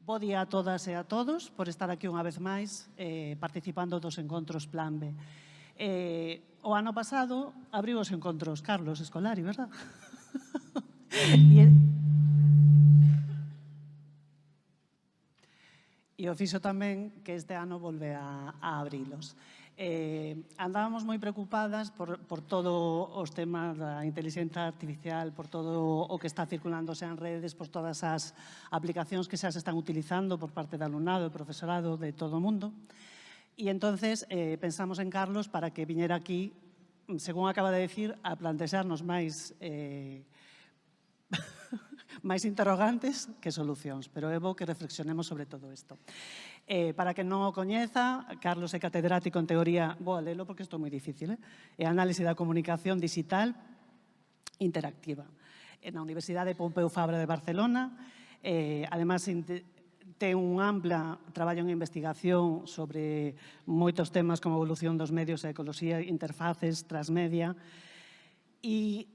Bo día a todas e a todos por estar aquí unha vez máis participando dos encontros Plan B. O ano pasado abriu os encontros Carlos Escolari, verdad? E o fixo tamén que este ano volve a abrilos. Andábamos moi preocupadas por todos os temas da inteligencia artificial, por todo o que está circulándose en redes, por todas as aplicacións que xa se están utilizando por parte do alumnado e profesorado de todo o mundo. E entonces pensamos en Carlos para que viñera aquí, según acaba de decir, a plantexarnos máis interrogantes que solucións, pero é bo que reflexionemos sobre todo isto. Para que non o coñeza, Carlos é catedrático en teoría, vou a lelo porque isto é moi difícil, é análise da comunicación digital interactiva na Universidade Pompeu Fabra de Barcelona. Además, ten un ampla traballo en investigación sobre moitos temas como a evolución dos medios e ecoloxía, interfaces, transmedia. E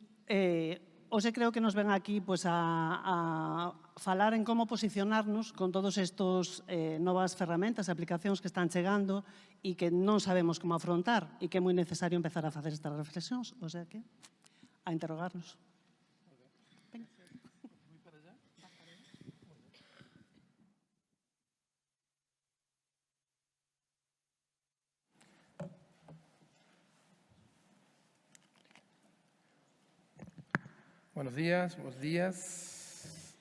hoxe creo que nos ven aquí a falar en como posicionarnos con todos estes novas ferramentas e aplicacións que están chegando e que non sabemos como afrontar e que é moi necesario empezar a facer estas reflexións. O sea que, a interrogarnos. Buenos días, buenos días.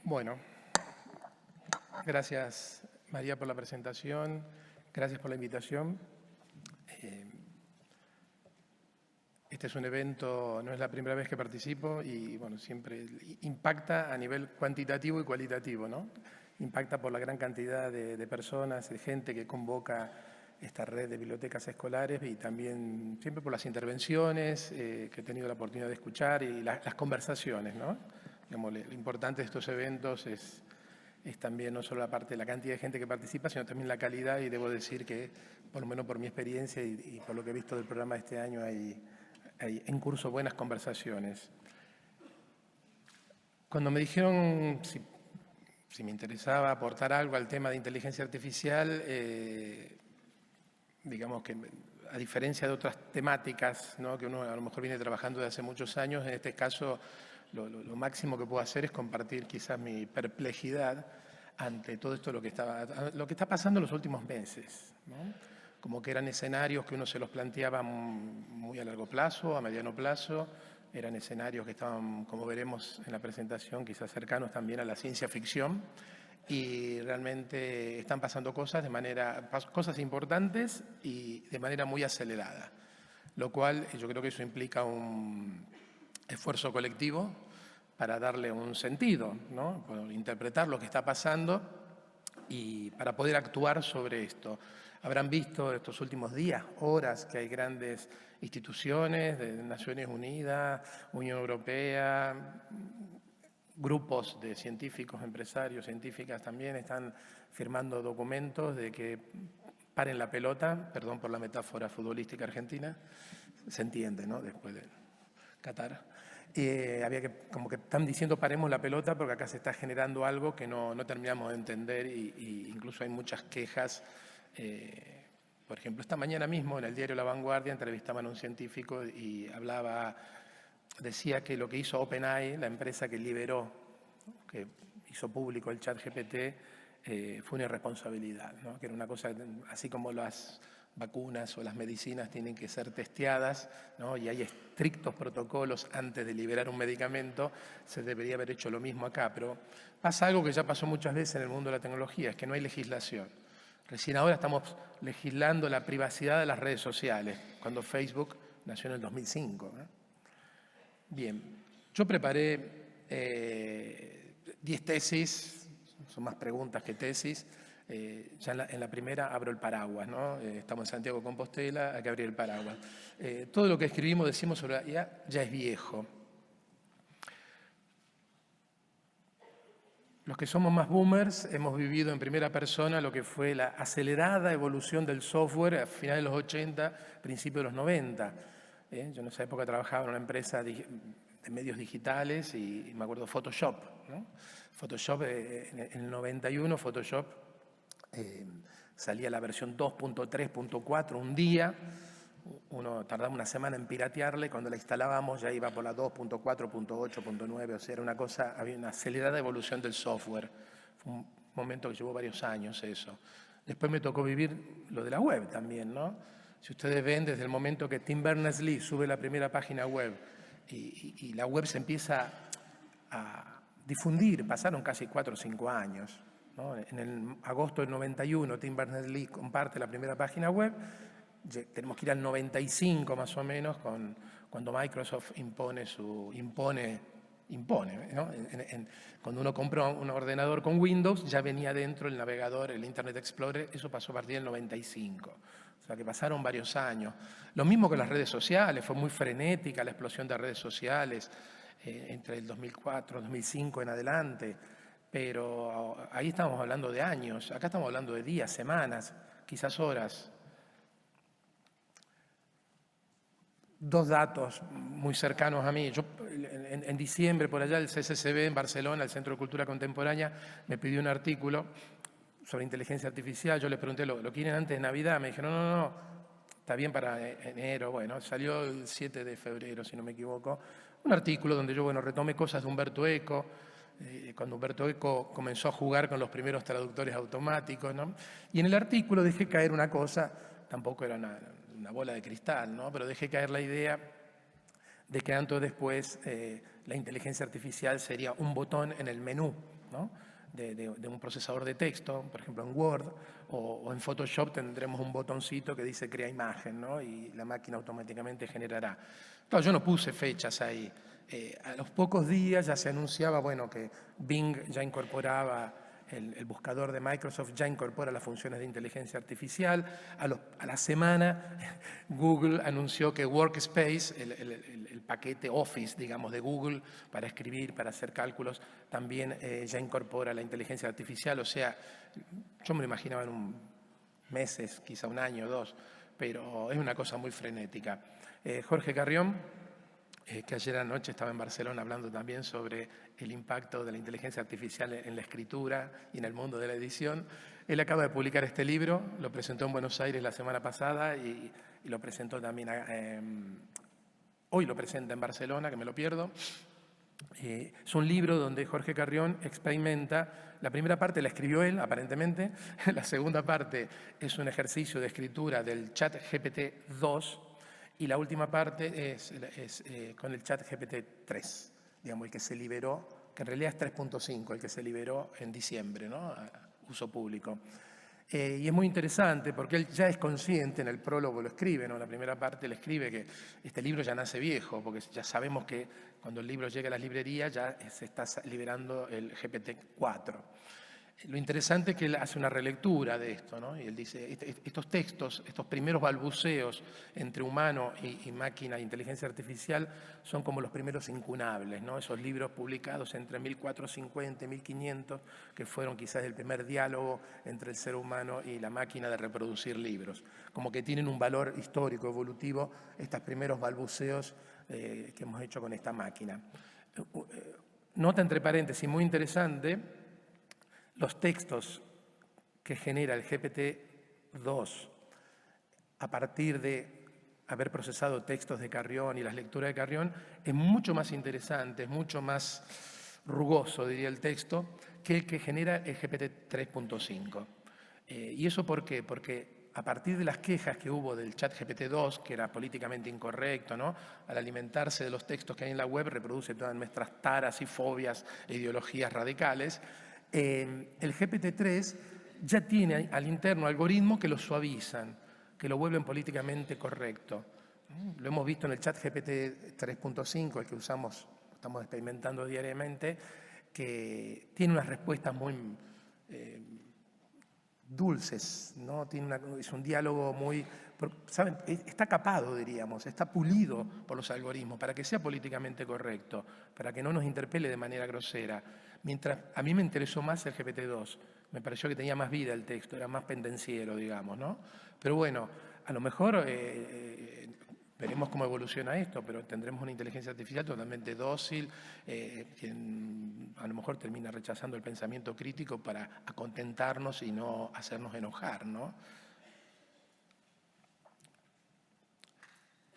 Bueno, gracias María por la presentación, gracias por la invitación. Este es un evento, no es la primera vez que participo y bueno, siempre impacta a nivel cuantitativo y cualitativo, ¿no? Impacta por la gran cantidad de personas, de gente que convoca esta red de bibliotecas escolares y también siempre por las intervenciones que he tenido la oportunidad de escuchar y las conversaciones, ¿no? Digamos, lo importante de estos eventos es también no solo la parte de la cantidad de gente que participa, sino también la calidad, y debo decir que, por lo menos por mi experiencia y por lo que he visto del programa de este año, hay en curso buenas conversaciones. Cuando me dijeron si me interesaba aportar algo al tema de inteligencia artificial, digamos que a diferencia de otras temáticas, ¿no?, que uno a lo mejor viene trabajando desde hace muchos años, en este caso lo máximo que puedo hacer es compartir quizás mi perplejidad ante todo esto, lo que está pasando en los últimos meses, ¿no? Como que eran escenarios que uno se los planteaba muy a largo plazo, a mediano plazo, eran escenarios que estaban, como veremos en la presentación, quizás cercanos también a la ciencia ficción, y realmente están pasando cosas cosas importantes y de manera muy acelerada, lo cual yo creo que eso implica un esfuerzo colectivo para darle un sentido, ¿no?, para interpretar lo que está pasando y para poder actuar sobre esto. Habrán visto estos últimos días, horas, que hay grandes instituciones de Naciones Unidas, Unión Europea, grupos de científicos, empresarios, científicas también están firmando documentos de que paren la pelota, perdón por la metáfora futbolística argentina, se entiende, ¿no?, después de Qatar. Como que están diciendo paremos la pelota porque acá se está generando algo que no terminamos de entender y incluso hay muchas quejas. Por ejemplo, esta mañana mismo en el diario La Vanguardia entrevistaban a un científico y decía que lo que hizo OpenAI, la empresa que que hizo público el ChatGPT, fue una irresponsabilidad, ¿no?, que era una cosa, así como las vacunas o las medicinas tienen que ser testeadas, ¿no?, y hay estrictos protocolos antes de liberar un medicamento, se debería haber hecho lo mismo acá. Pero pasa algo que ya pasó muchas veces en el mundo de la tecnología, es que no hay legislación. Recién ahora estamos legislando la privacidad de las redes sociales, cuando Facebook nació en el 2005, ¿no? Bien, yo preparé 10 tesis, son más preguntas que tesis. Ya en la primera abro el paraguas, ¿no? Estamos en Santiago de Compostela, hay que abrir el paraguas. Todo lo que escribimos, decimos sobre la IA, ya es viejo. Los que somos más boomers hemos vivido en primera persona lo que fue la acelerada evolución del software a finales de los 80, principios de los 90. Yo en esa época trabajaba en una empresa de medios digitales y me acuerdo Photoshop, ¿no? Photoshop, en el 91, Photoshop salía la versión 2.3.4 un día. Uno tardaba una semana en piratearla y cuando la instalábamos ya iba por la 2.4.8.9, o sea, era una cosa, había una acelerada evolución del software. Fue un momento que llevó varios años eso. Después me tocó vivir lo de la web también, ¿no? Si ustedes ven, desde el momento que Tim Berners-Lee sube la primera página web y la web se empieza a difundir, pasaron casi 4 o 5 años, ¿no? En el agosto del 91, Tim Berners-Lee comparte la primera página web. Tenemos que ir al 95 más o menos, cuando Microsoft impone, ¿no? Cuando uno compra un ordenador con Windows, ya venía dentro el navegador, el Internet Explorer, eso pasó a partir del 95. O sea que pasaron varios años. Lo mismo con las redes sociales, fue muy frenética la explosión de redes sociales entre el 2004, 2005 en adelante, pero ahí estamos hablando de años, acá estamos hablando de días, semanas, quizás horas. 2 datos muy cercanos a mí. Yo, en diciembre, por allá, el CCCB en Barcelona, el Centro de Cultura Contemporánea, me pidió un artículo sobre inteligencia artificial. Yo les pregunté, ¿lo quieren antes de Navidad? Me dijeron, no, está bien para enero. Bueno, salió el 7 de febrero, si no me equivoco. Un artículo donde yo, retomé cosas de Umberto Eco, cuando Umberto Eco comenzó a jugar con los primeros traductores automáticos, ¿no? Y en el artículo dejé caer una cosa, tampoco era una bola de cristal, ¿no? Pero dejé caer la idea de que antes o después la inteligencia artificial sería un botón en el menú, ¿no? de un procesador de texto, por ejemplo en Word, o en Photoshop tendremos un botoncito que dice crea imagen, ¿no? Y la máquina automáticamente generará. Claro, yo no puse fechas ahí. A los pocos días ya se anunciaba, que Bing ya incorporaba, el buscador de Microsoft ya incorpora las funciones de inteligencia artificial. A la semana, Google anunció que Workspace, el paquete Office, digamos, de Google para escribir, para hacer cálculos, también ya incorpora la inteligencia artificial. O sea, yo me lo imaginaba en meses, quizá un año o 2, pero es una cosa muy frenética. Jorge Carrión, que ayer anoche estaba en Barcelona hablando también sobre el impacto de la inteligencia artificial en la escritura y en el mundo de la edición. Él acaba de publicar este libro, lo presentó en Buenos Aires la semana pasada y lo presentó también, hoy lo presenta en Barcelona, que me lo pierdo. Es un libro donde Jorge Carrión experimenta, la primera parte la escribió él, aparentemente, la segunda parte es un ejercicio de escritura del chat GPT-2, y la última parte es con el chat GPT-3, digamos, el que se liberó, que en realidad es 3.5, el que se liberó en diciembre, ¿no? A uso público. Y es muy interesante porque él ya es consciente, en el prólogo lo escribe, ¿no? La primera parte le escribe que este libro ya nace viejo, porque ya sabemos que cuando el libro llega a las librerías ya se está liberando el GPT-4. Lo interesante es que él hace una relectura de esto, ¿no? Y él dice, estos textos, estos primeros balbuceos entre humano y máquina e inteligencia artificial son como los primeros incunables, ¿no? Esos libros publicados entre 1450 y 1500, que fueron quizás el primer diálogo entre el ser humano y la máquina de reproducir libros. Como que tienen un valor histórico, evolutivo, estos primeros balbuceos que hemos hecho con esta máquina. Nota entre paréntesis, muy interesante. Los textos que genera el GPT-2 a partir de haber procesado textos de Carrión y las lecturas de Carrión es mucho más interesante, es mucho más rugoso, diría el texto, que el que genera el GPT 3.5. ¿Y eso por qué? Porque a partir de las quejas que hubo del chat GPT-2, que era políticamente incorrecto, ¿no? Al alimentarse de los textos que hay en la web, reproduce todas nuestras taras y fobias e ideologías radicales. El GPT-3 ya tiene al interno algoritmos que lo suavizan, que lo vuelven políticamente correcto. Lo hemos visto en el chat GPT 3.5, el que estamos experimentando diariamente, que tiene unas respuestas muy dulces, ¿no? Es un diálogo muy... ¿saben? Está capado, diríamos, está pulido por los algoritmos para que sea políticamente correcto, para que no nos interpele de manera grosera. Mientras a mí me interesó más el GPT-2, me pareció que tenía más vida el texto, era más pendenciero, digamos, ¿no? Pero bueno, a lo mejor Veremos cómo evoluciona esto, pero tendremos una inteligencia artificial totalmente dócil, quien a lo mejor termina rechazando el pensamiento crítico para acontentarnos y no hacernos enojar, ¿no?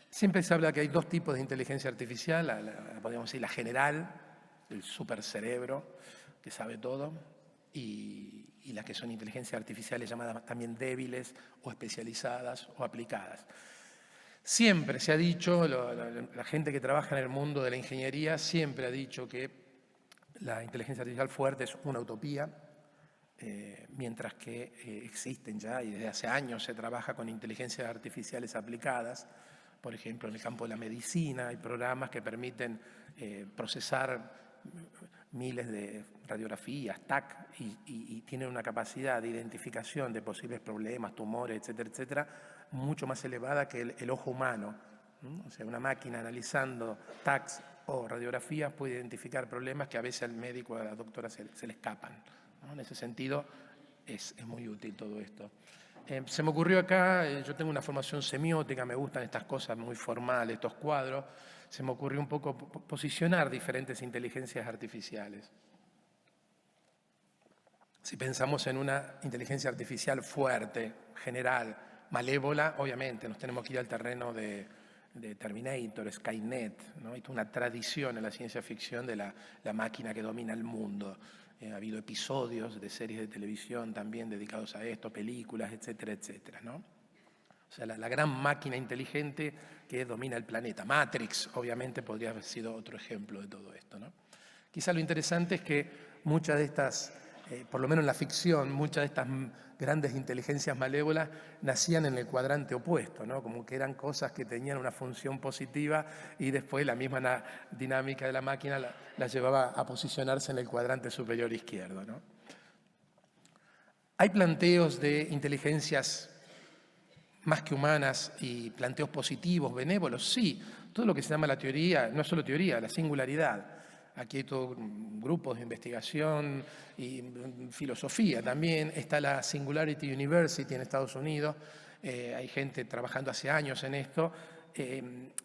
Siempre se habla que hay dos tipos de inteligencia artificial, podríamos decir la general, el supercerebro, que sabe todo, y las que son inteligencias artificiales llamadas también débiles o especializadas o aplicadas. Siempre se ha dicho, la gente que trabaja en el mundo de la ingeniería siempre ha dicho que la inteligencia artificial fuerte es una utopía, mientras que existen ya, y desde hace años se trabaja con inteligencias artificiales aplicadas. Por ejemplo, en el campo de la medicina hay programas que permiten procesar miles de radiografías, TAC, y tienen una capacidad de identificación de posibles problemas, tumores, etcétera, etcétera, mucho más elevada que el ojo humano. O sea, una máquina analizando TACs o radiografías puede identificar problemas que a veces al médico o a la doctora se le escapan, ¿no? En ese sentido es muy útil todo esto. Se me ocurrió acá, yo tengo una formación semiótica, me gustan estas cosas muy formales, estos cuadros, se me ocurrió un poco posicionar diferentes inteligencias artificiales. Si pensamos en una inteligencia artificial fuerte, general, malévola, obviamente nos tenemos que ir al terreno de Terminator, Skynet, ¿no? Hay una tradición en la ciencia ficción de la máquina que domina el mundo. Ha habido episodios de series de televisión también dedicados a esto, películas, etcétera, etcétera, ¿no? O sea, la gran máquina inteligente que domina el planeta. Matrix, obviamente, podría haber sido otro ejemplo de todo esto, ¿no? Quizá lo interesante es que muchas de estas, por lo menos en la ficción, muchas de estas grandes inteligencias malévolas nacían en el cuadrante opuesto, ¿no? Como que eran cosas que tenían una función positiva y después la misma dinámica de la máquina la llevaba a posicionarse en el cuadrante superior izquierdo, ¿no? Hay planteos de inteligencias más que humanas y planteos positivos, benévolos, sí. Todo lo que se llama la teoría, no solo teoría, la singularidad. Aquí hay todo grupos de investigación y filosofía también. Está la Singularity University en Estados Unidos. Hay gente trabajando hace años en esto.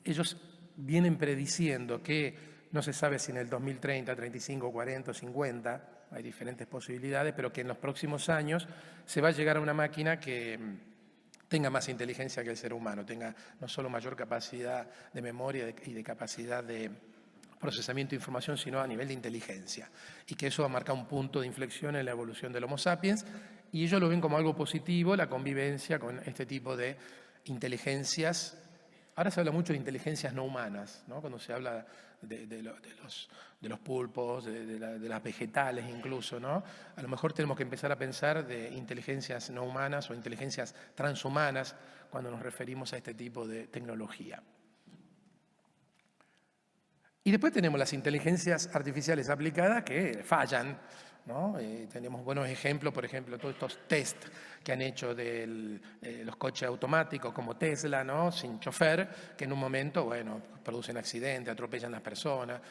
Ellos vienen prediciendo que no se sabe si en el 2030, 35, 40, 50, hay diferentes posibilidades, pero que en los próximos años se va a llegar a una máquina que tenga más inteligencia que el ser humano, tenga no solo mayor capacidad de memoria y de capacidad de procesamiento de información, sino a nivel de inteligencia. Y que eso va a marcar un punto de inflexión en la evolución del Homo sapiens. Y ellos lo ven como algo positivo, la convivencia con este tipo de inteligencias. Ahora se habla mucho de inteligencias no humanas, ¿no? Cuando se habla de los pulpos, de las vegetales incluso, ¿no? A lo mejor tenemos que empezar a pensar de inteligencias no humanas o inteligencias transhumanas cuando nos referimos a este tipo de tecnología. Y después tenemos las inteligencias artificiales aplicadas que fallan, ¿no? Tenemos buenos ejemplos, por ejemplo, todos estos test que han hecho de los coches automáticos como Tesla, ¿no? Sin chofer, que en un momento, bueno, producen accidentes, atropellan a las personas.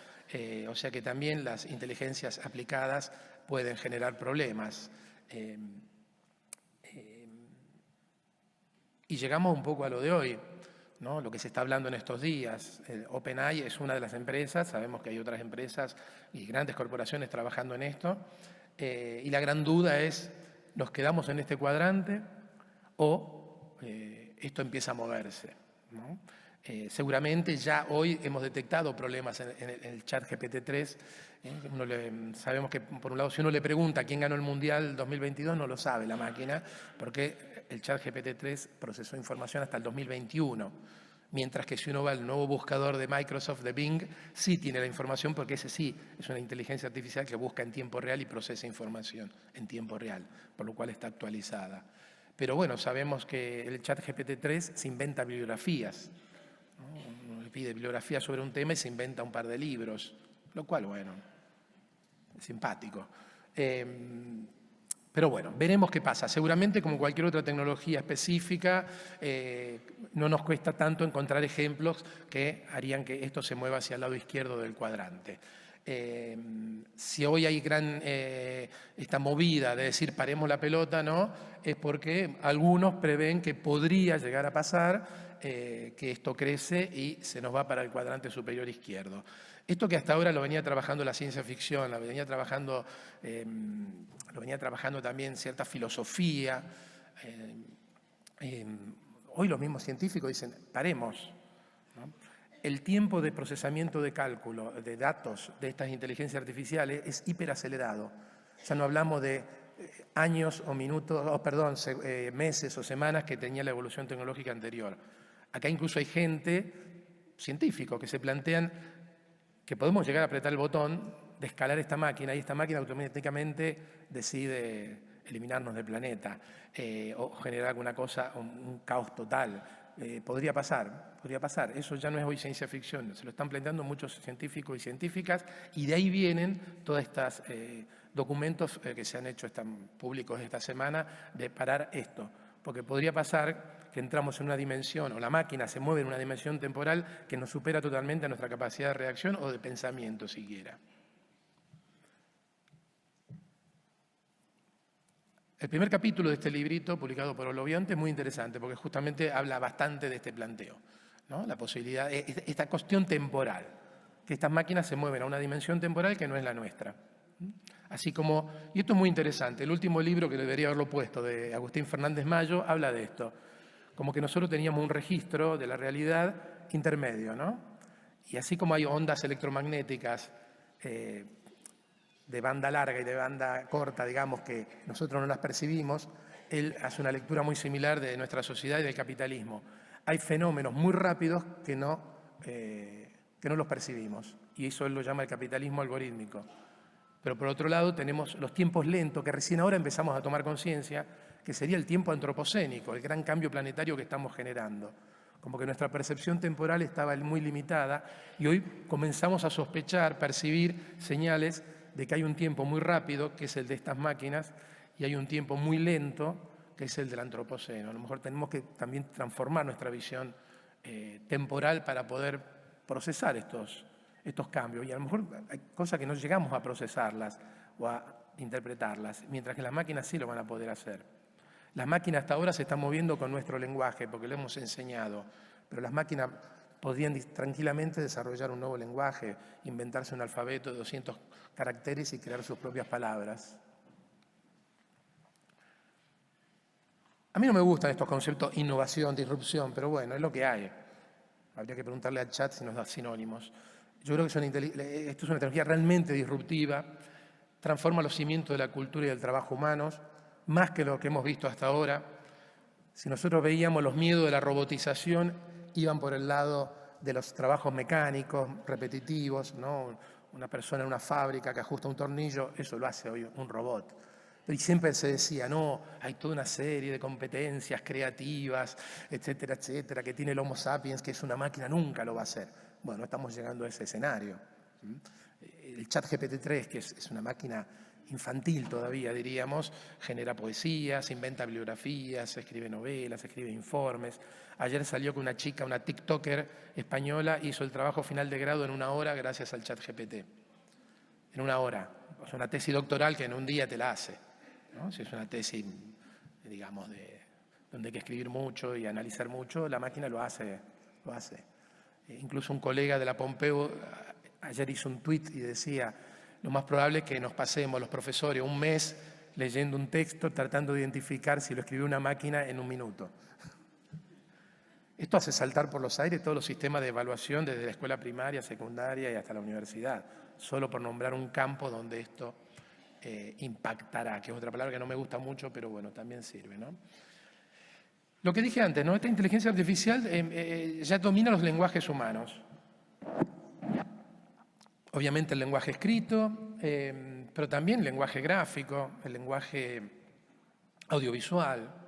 O sea que también las inteligencias aplicadas pueden generar problemas. Y llegamos un poco a lo de hoy, ¿no? Lo que se está hablando en estos días. OpenAI es una de las empresas, sabemos que hay otras empresas y grandes corporaciones trabajando en esto, y la gran duda es, ¿nos quedamos en este cuadrante o esto empieza a moverse, ¿no? Seguramente ya hoy hemos detectado problemas en el chat GPT-3. Sabemos que, por un lado, si uno le pregunta quién ganó el Mundial 2022, no lo sabe la máquina, porque el chat GPT-3 procesó información hasta el 2021. Mientras que si uno va al nuevo buscador de Microsoft, de Bing, sí tiene la información, porque ese sí es una inteligencia artificial que busca en tiempo real y procesa información en tiempo real, por lo cual está actualizada. Pero bueno, sabemos que el chat GPT-3 se inventa bibliografías, ¿no? Uno le pide bibliografía sobre un tema y se inventa un par de libros, lo cual, bueno, es simpático. Pero bueno, veremos qué pasa. Seguramente, como cualquier otra tecnología específica, no nos cuesta tanto encontrar ejemplos que harían que esto se mueva hacia el lado izquierdo del cuadrante. Si hoy hay esta movida de decir paremos la pelota, ¿no? Es porque algunos prevén que podría llegar a pasar que esto crece y se nos va para el cuadrante superior izquierdo. Esto que hasta ahora lo venía trabajando la ciencia ficción, lo venía trabajando también cierta filosofía. Hoy los mismos científicos dicen, paremos, ¿no? El tiempo de procesamiento de cálculo de datos de estas inteligencias artificiales es hiperacelerado. Ya no hablamos de años o minutos, meses o semanas que tenía la evolución tecnológica anterior. Acá incluso hay gente, científicos, que se plantean que podemos llegar a apretar el botón de escalar esta máquina y esta máquina automáticamente decide eliminarnos del planeta o generar alguna cosa, un caos total. Podría pasar. Eso ya no es hoy ciencia ficción, se lo están planteando muchos científicos y científicas y de ahí vienen todos estos documentos que se han hecho, están públicos esta semana, de parar esto. Porque podría pasar que entramos en una dimensión, o la máquina se mueve en una dimensión temporal que nos supera totalmente a nuestra capacidad de reacción o de pensamiento siquiera. El primer capítulo de este librito, publicado por Oloviante, es muy interesante porque justamente habla bastante de este planteo, ¿no? La posibilidad, esta cuestión temporal, que estas máquinas se mueven a una dimensión temporal que no es la nuestra. Así como, y esto es muy interesante, el último libro que debería haberlo puesto, de Agustín Fernández Mayo, habla de esto, como que nosotros teníamos un registro de la realidad intermedio, ¿no? Y así como hay ondas electromagnéticas de banda larga y de banda corta, digamos, que nosotros no las percibimos, él hace una lectura muy similar de nuestra sociedad y del capitalismo. Hay fenómenos muy rápidos que no los percibimos, y eso él lo llama el capitalismo algorítmico. Pero por otro lado tenemos los tiempos lentos, que recién ahora empezamos a tomar conciencia, que sería el tiempo antropocénico, el gran cambio planetario que estamos generando. Como que nuestra percepción temporal estaba muy limitada y hoy comenzamos a sospechar, percibir señales de que hay un tiempo muy rápido, que es el de estas máquinas, y hay un tiempo muy lento, que es el del antropoceno. A lo mejor tenemos que también transformar nuestra visión temporal para poder procesar estos cambios. Y a lo mejor hay cosas que no llegamos a procesarlas o a interpretarlas, mientras que las máquinas sí lo van a poder hacer. Las máquinas hasta ahora se están moviendo con nuestro lenguaje, porque lo hemos enseñado, pero las máquinas podrían tranquilamente desarrollar un nuevo lenguaje, inventarse un alfabeto de 200 caracteres y crear sus propias palabras. A mí no me gustan estos conceptos innovación, disrupción, pero bueno, es lo que hay. Habría que preguntarle al chat si nos da sinónimos. Yo creo que esto es una tecnología realmente disruptiva, transforma los cimientos de la cultura y del trabajo humanos, más que lo que hemos visto hasta ahora. Si nosotros veíamos los miedos de la robotización, iban por el lado de los trabajos mecánicos, repetitivos, ¿no? Una persona en una fábrica que ajusta un tornillo, eso lo hace hoy un robot. Y siempre se decía, no, hay toda una serie de competencias creativas, etcétera, etcétera, que tiene el Homo sapiens, que es una máquina, nunca lo va a hacer. Bueno, estamos llegando a ese escenario. El ChatGPT-3, que es una máquina infantil todavía, diríamos, genera poesías, inventa bibliografías, escribe novelas, escribe informes. Ayer salió que una chica, una TikToker española, hizo el trabajo final de grado en 1 hora gracias al ChatGPT. En 1 hora. O sea, una tesis doctoral que en un día te la hace, ¿no? Si es una tesis, digamos, donde hay que escribir mucho y analizar mucho, la máquina lo hace. Incluso un colega de la Pompeu ayer hizo un tuit y decía, lo más probable es que nos pasemos los profesores un mes leyendo un texto tratando de identificar si lo escribió una máquina en 1 minuto. Esto hace saltar por los aires todos los sistemas de evaluación desde la escuela primaria, secundaria y hasta la universidad, solo por nombrar un campo donde esto impactará, que es otra palabra que no me gusta mucho, pero bueno, también sirve, ¿no? Lo que dije antes, ¿no? Esta inteligencia artificial ya domina los lenguajes humanos. Obviamente el lenguaje escrito, pero también el lenguaje gráfico, el lenguaje audiovisual.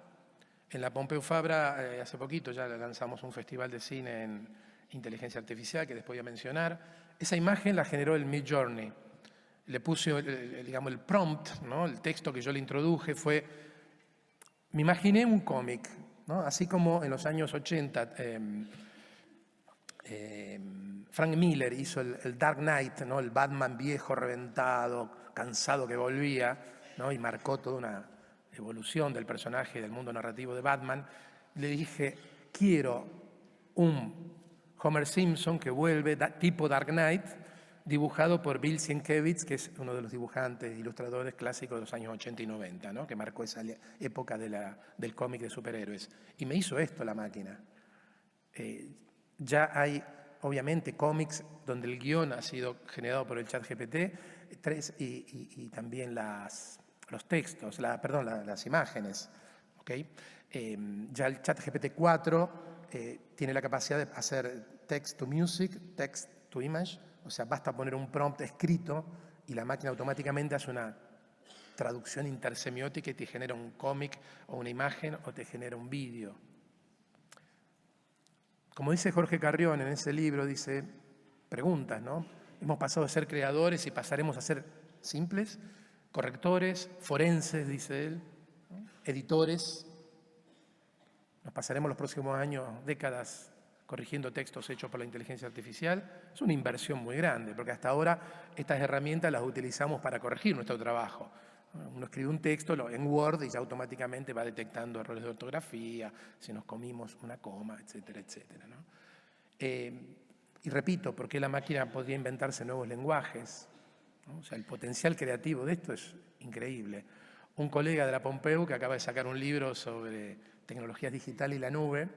En la Pompeu Fabra, hace poquito ya lanzamos un festival de cine en inteligencia artificial que después voy a mencionar. Esa imagen la generó el Midjourney. Le puse, digamos, el prompt, ¿no? El texto que yo le introduje fue, me imaginé un cómic, ¿no? Así como en los años 80 Frank Miller hizo el Dark Knight, ¿no? El Batman viejo, reventado, cansado que volvía, ¿no? Y marcó toda una evolución del personaje, del mundo narrativo de Batman. Le dije, quiero un Homer Simpson que vuelve tipo Dark Knight, dibujado por Bill Sienkiewicz, que es uno de los dibujantes, ilustradores clásicos de los años 80 y 90, ¿no? Que marcó esa época del cómic de superhéroes. Y me hizo esto la máquina. Ya hay, obviamente, cómics donde el guión ha sido generado por el ChatGPT y también los textos, las imágenes. ¿Okay? Ya el ChatGPT 4 tiene la capacidad de hacer text to music, text to image, o sea, basta poner un prompt escrito y la máquina automáticamente hace una traducción intersemiótica y te genera un cómic o una imagen o te genera un vídeo. Como dice Jorge Carrión en ese libro, dice, preguntas, ¿no? Hemos pasado de ser creadores y pasaremos a ser simples, correctores, forenses, dice él, ¿no? Editores. Nos pasaremos los próximos años, décadas, corrigiendo textos hechos por la inteligencia artificial. Es una inversión muy grande, porque hasta ahora estas herramientas las utilizamos para corregir nuestro trabajo. Uno escribe un texto en Word y ya automáticamente va detectando errores de ortografía, si nos comimos una coma, etcétera, etcétera, ¿no? Y repito, ¿por qué la máquina podría inventarse nuevos lenguajes? ¿No? O sea, el potencial creativo de esto es increíble. Un colega de la Pompeu, que acaba de sacar un libro sobre tecnologías digitales y la nube,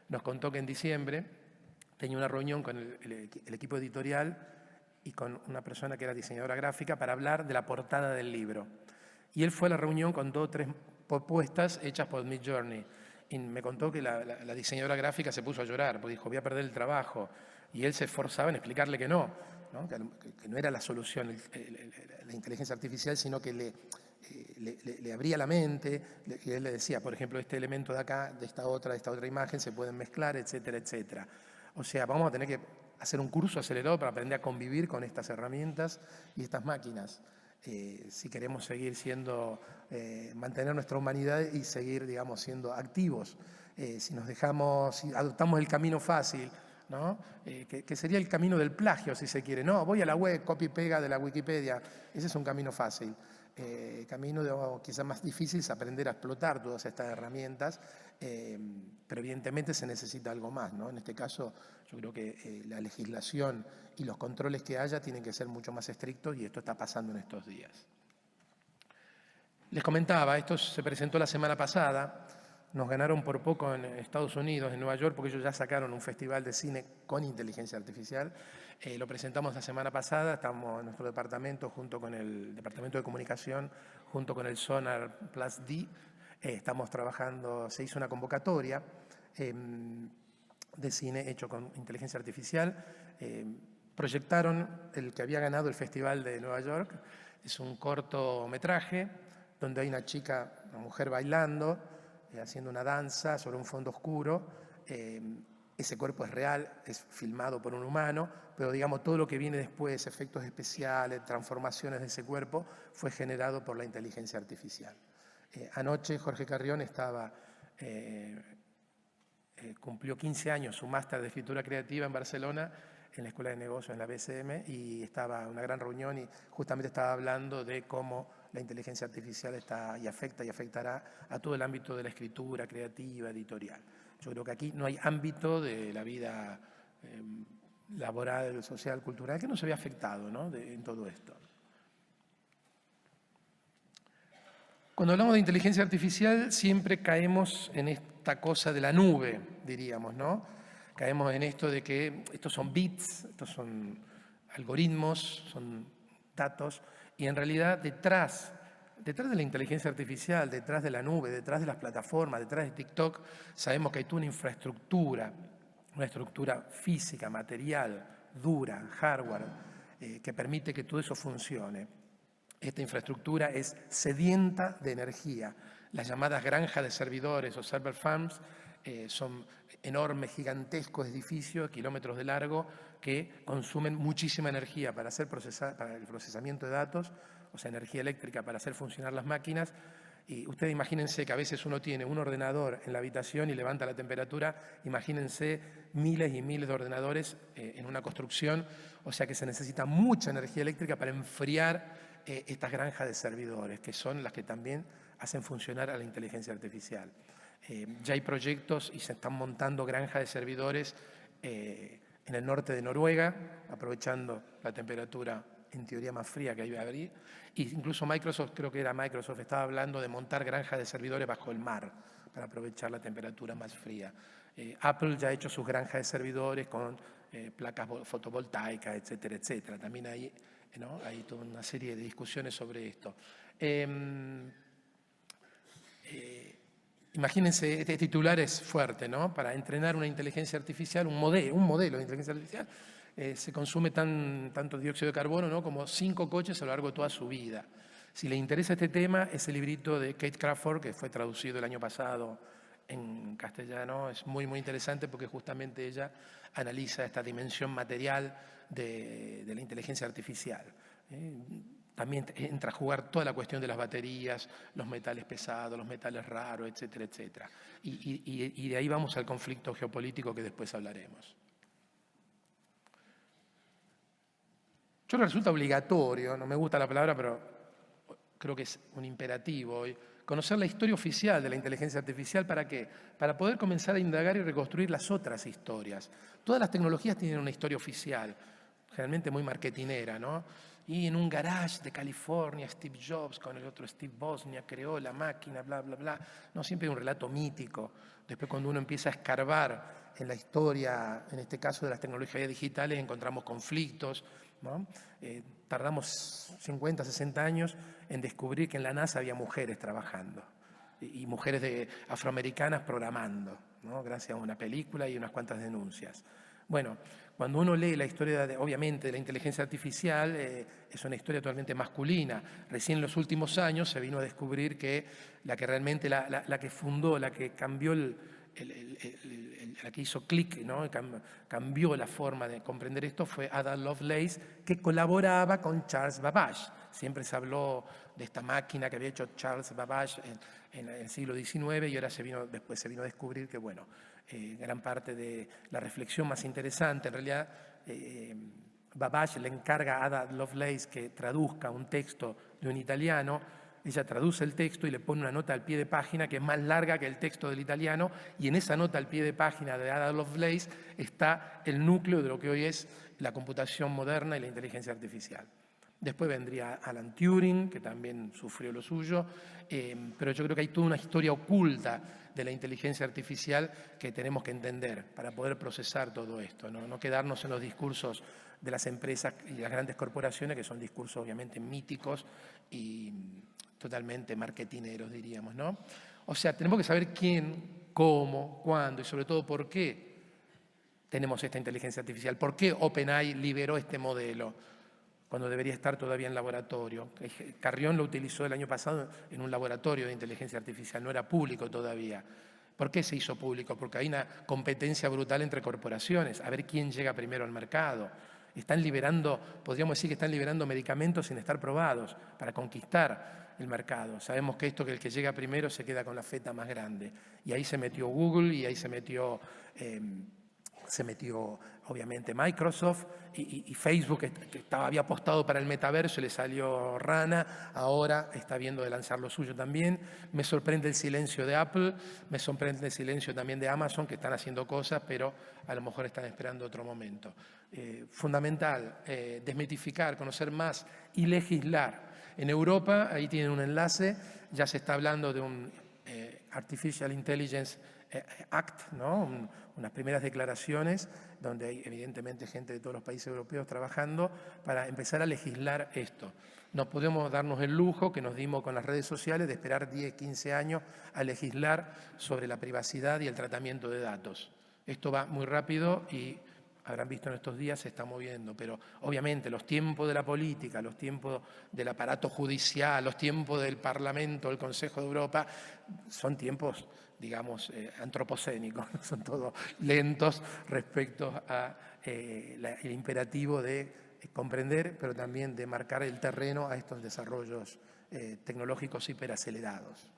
nos contó que en diciembre tenía una reunión con el equipo editorial y con una persona que era diseñadora gráfica para hablar de la portada del libro. Y él fue a la reunión con 2 o 3 propuestas hechas por Midjourney. Y me contó que la diseñadora gráfica se puso a llorar, porque dijo, voy a perder el trabajo. Y él se esforzaba en explicarle que no, ¿no? Que no era la solución la inteligencia artificial, sino que le abría la mente, y él le decía, por ejemplo, este elemento de acá, de esta otra imagen, se pueden mezclar, etcétera, etcétera. O sea, vamos a tener que hacer un curso acelerado para aprender a convivir con estas herramientas y estas máquinas. Si queremos seguir mantener nuestra humanidad y seguir, digamos, siendo activos. Si adoptamos el camino fácil, ¿no? Que sería el camino del plagio, si se quiere. No, voy a la web, copy y pega de la Wikipedia. Ese es un camino fácil. Camino quizás más difícil es aprender a explotar todas estas herramientas, pero evidentemente se necesita algo más, ¿no? En este caso, yo creo que la legislación y los controles que haya tienen que ser mucho más estrictos y esto está pasando en estos días. Les comentaba, esto se presentó la semana pasada, nos ganaron por poco en Estados Unidos, en Nueva York, porque ellos ya sacaron un festival de cine con inteligencia artificial. Lo presentamos la semana pasada, estamos en nuestro departamento junto con el Departamento de Comunicación, junto con el Sonar Plus D. Estamos trabajando, se hizo una convocatoria de cine hecho con inteligencia artificial. Proyectaron el que había ganado el Festival de Nueva York. Es un cortometraje donde hay una mujer bailando, haciendo una danza sobre un fondo oscuro. Ese cuerpo es real, es filmado por un humano, pero digamos todo lo que viene después, efectos especiales, transformaciones de ese cuerpo, fue generado por la inteligencia artificial. Anoche Jorge Carrión cumplió 15 años su máster de escritura creativa en Barcelona, en la Escuela de Negocios, en la BCM, y estaba en una gran reunión y justamente estaba hablando de cómo la inteligencia artificial afecta y afectará a todo el ámbito de la escritura creativa, editorial. Yo creo que aquí no hay ámbito de la vida laboral, social, cultural, que no se vea afectado, ¿no? en todo esto. Cuando hablamos de inteligencia artificial siempre caemos en esta cosa de la nube, diríamos, ¿no? Caemos en esto de que estos son bits, estos son algoritmos, son datos, y en realidad detrás de la inteligencia artificial, detrás de la nube, detrás de las plataformas, detrás de TikTok, sabemos que hay toda una estructura física, material, dura, hardware, que permite que todo eso funcione. Esta infraestructura es sedienta de energía. Las llamadas granjas de servidores o server farms son enormes, gigantescos edificios, kilómetros de largo, que consumen muchísima energía para el procesamiento de datos, o sea, energía eléctrica para hacer funcionar las máquinas. Y ustedes imagínense que a veces uno tiene un ordenador en la habitación y levanta la temperatura, imagínense miles y miles de ordenadores en una construcción, o sea que se necesita mucha energía eléctrica para enfriar estas granjas de servidores, que son las que también hacen funcionar a la inteligencia artificial. Ya hay proyectos y se están montando granjas de servidores en el norte de Noruega, aprovechando la temperatura en teoría más fría que ahí va a abrir. E incluso Microsoft, creo que era Microsoft, estaba hablando de montar granjas de servidores bajo el mar para aprovechar la temperatura más fría. Apple ya ha hecho sus granjas de servidores con placas fotovoltaicas, etcétera, etcétera. También hay, ¿no? Hay toda una serie de discusiones sobre esto. Imagínense, este titular es fuerte, ¿no? Para entrenar una inteligencia artificial, un modelo de inteligencia artificial, se consume tanto dióxido de carbono, ¿no?, como 5 coches a lo largo de toda su vida. Si le interesa este tema, ese librito de Kate Crawford, que fue traducido el año pasado en castellano, es muy, muy interesante porque justamente ella analiza esta dimensión material de la inteligencia artificial. También entra a jugar toda la cuestión de las baterías, los metales pesados, los metales raros, etcétera, etcétera. Y de ahí vamos al conflicto geopolítico que después hablaremos. Yo resulta obligatorio, no me gusta la palabra, pero creo que es un imperativo hoy, conocer la historia oficial de la inteligencia artificial. ¿Para qué? Para poder comenzar a indagar y reconstruir las otras historias. Todas las tecnologías tienen una historia oficial, generalmente muy marketinera, ¿no? Y en un garage de California, Steve Jobs con el otro Steve Wozniak creó la máquina, bla, bla, bla. No, siempre hay un relato mítico. Después, cuando uno empieza a escarbar en la historia, en este caso de las tecnologías digitales, encontramos conflictos, ¿no? Tardamos 50, 60 años en descubrir que en la NASA había mujeres trabajando y mujeres afroamericanas programando, ¿no? Gracias a una película y unas cuantas denuncias. Bueno, cuando uno lee la historia, obviamente, de la inteligencia artificial, es una historia totalmente masculina. Recién en los últimos años se vino a descubrir que la que realmente, la que fundó, la que cambió la que hizo clic, ¿no?, cambió la forma de comprender esto, fue Ada Lovelace, que colaboraba con Charles Babbage. Siempre se habló de esta máquina que había hecho Charles Babbage en el siglo XIX y ahora después se vino a descubrir que, bueno, gran parte de la reflexión más interesante, en realidad, Babbage le encarga a Ada Lovelace que traduzca un texto de un italiano. Ella traduce el texto y le pone una nota al pie de página que es más larga que el texto del italiano, y en esa nota al pie de página de Ada Lovelace está el núcleo de lo que hoy es la computación moderna y la inteligencia artificial. Después vendría Alan Turing, que también sufrió lo suyo, pero yo creo que hay toda una historia oculta de la inteligencia artificial que tenemos que entender para poder procesar todo esto, ¿no? No quedarnos en los discursos de las empresas y las grandes corporaciones, que son discursos obviamente míticos y totalmente marketineros, diríamos, ¿no? O sea, tenemos que saber quién, cómo, cuándo y sobre todo por qué tenemos esta inteligencia artificial, por qué OpenAI liberó este modelo cuando debería estar todavía en laboratorio. Carrión lo utilizó el año pasado en un laboratorio de inteligencia artificial, no era público todavía. ¿Por qué se hizo público? Porque hay una competencia brutal entre corporaciones, a ver quién llega primero al mercado. Están liberando, podríamos decir que están liberando medicamentos sin estar probados para conquistar el mercado. Sabemos que el que llega primero se queda con la feta más grande. Y ahí se metió Google y ahí se metió obviamente Microsoft y Facebook, que había apostado para el metaverso y le salió rana, ahora está viendo de lanzar lo suyo también. Me sorprende el silencio de Apple, me sorprende el silencio también de Amazon, que están haciendo cosas, pero a lo mejor están esperando otro momento. Fundamental, desmitificar, conocer más y legislar. En Europa, ahí tienen un enlace, ya se está hablando de un Artificial Intelligence Act, ¿no? Unas primeras declaraciones donde hay evidentemente gente de todos los países europeos trabajando para empezar a legislar esto. No podemos darnos el lujo que nos dimos con las redes sociales de esperar 10, 15 años a legislar sobre la privacidad y el tratamiento de datos. Esto va muy rápido y habrán visto en estos días se está moviendo, pero obviamente los tiempos de la política, los tiempos del aparato judicial, los tiempos del Parlamento, del Consejo de Europa, son tiempos, digamos, antropocénicos, son todos lentos respecto al imperativo de comprender, pero también de marcar el terreno a estos desarrollos tecnológicos hiperacelerados.